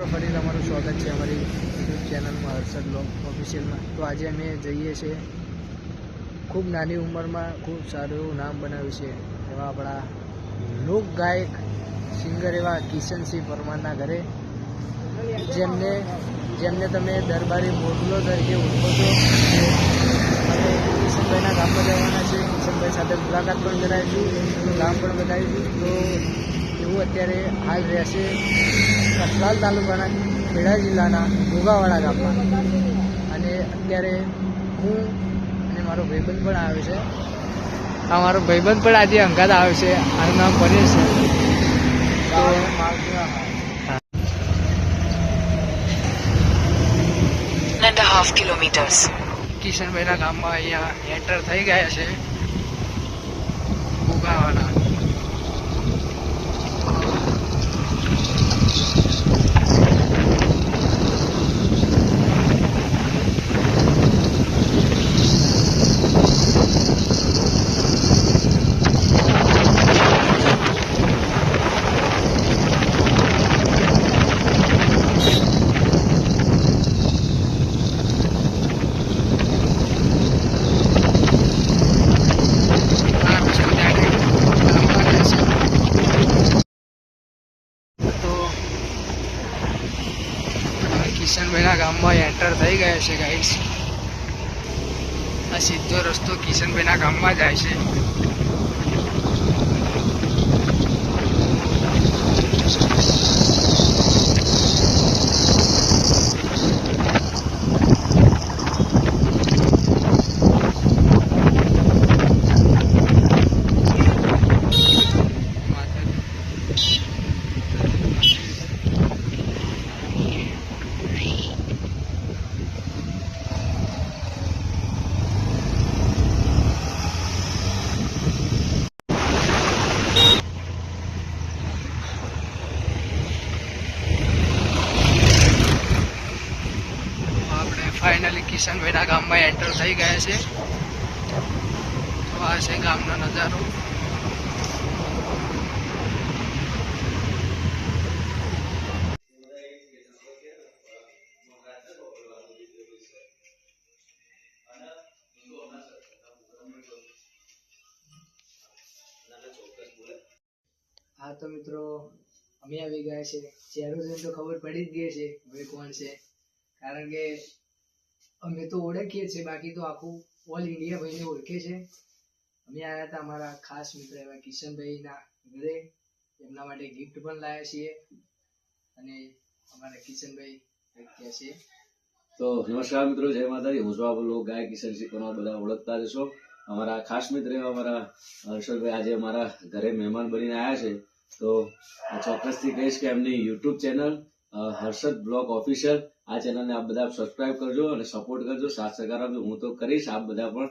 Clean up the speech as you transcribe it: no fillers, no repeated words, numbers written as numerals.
ફરી તમારું સ્વાગત છે અમારી યુટ્યુબ ચેનલમાં હર્ષદ બ્લોગ ઓફિશિયલમાં. તો આજે અમે જઈએ છીએ ખૂબ નાની ઉંમરમાં ખૂબ સારું એવું નામ બનાવ્યું છે એવા આપણા લોક ગાયક સિંગર એવા કિશનસિંહ પરમારના ઘરે, જેમને તમે દરબારી મોગલો તરીકે ઓળખો છો. અમે કિશનભાઈના ગામમાં જવાના છે. કિશનભાઈ સાથે મુલાકાત પણ કરાવીશું, એમનું ગામ પણ બતાવીશું. તો એવું અત્યારે હાલ રહેશે કઠલાલ તાલુકાના ખેડા જિલ્લાના ઘોઘાવાડા ગામમાં. અને અત્યારે હું અને મારો ભાઈબંધ પણ આવે છે. આ મારો ભાઈબંધ પણ આજે અંગાત આવે છે. આનું નામ પરેશ છે. તો 1.5 kilometers. કિશનભાઈના ગામમાં અહીંયા એન્ટર થઈ ગયા છે ઘોઘાવાડા. કિશનભાઈના ગામમાં એન્ટર થઈ ગયા છે ગાઈસ. આ સીધો રસ્તો કિશનભાઈના ગામમાં જાય છે. ફાઇનલી કિશનભાઈના ગામમાં એન્ટર થઈ ગયા છે. તો આ છે ગામનો નજારો. હા તો મિત્રો, અમે આવી ગયા છે. ચહેરો જોઈને તો ખબર પડી જ ગઈ છે હવે કોણ છે, કારણ કે અમે તો ઓળખીએ છીએ, બાકી તો આખું ઓલ ઇન્ડિયા ભાઈને ઓળખે છે. અમે આવ્યા હતા અમારા ખાસ મિત્ર એવા કિશનભાઈના ઘરે. એમના માટે ગિફ્ટ પણ લાવ્યા છીએ અને અમારા કિશનભાઈ કહે છે. તો નમસ્કાર મિત્રો, જય માતાજી. હું છું લોક ગાયક કિશનસિંહ પરમાર, બધા ઓળખતા જશો. અમારા ખાસ મિત્ર એવા અમારા હર્ષદભાઈ આજે અમારા ઘરે મહેમાન બનીને આવ્યા છે. તો ચોક્કસથી કહીશ કે એમની YouTube channel Harshad blog official, આ ચેનલને આપ બધા સબસ્ક્રાઇબ કરજો અને સપોર્ટ કરજો, સાથ સહકાર આપજો. હું તો કરીશ, આપ બધા પણ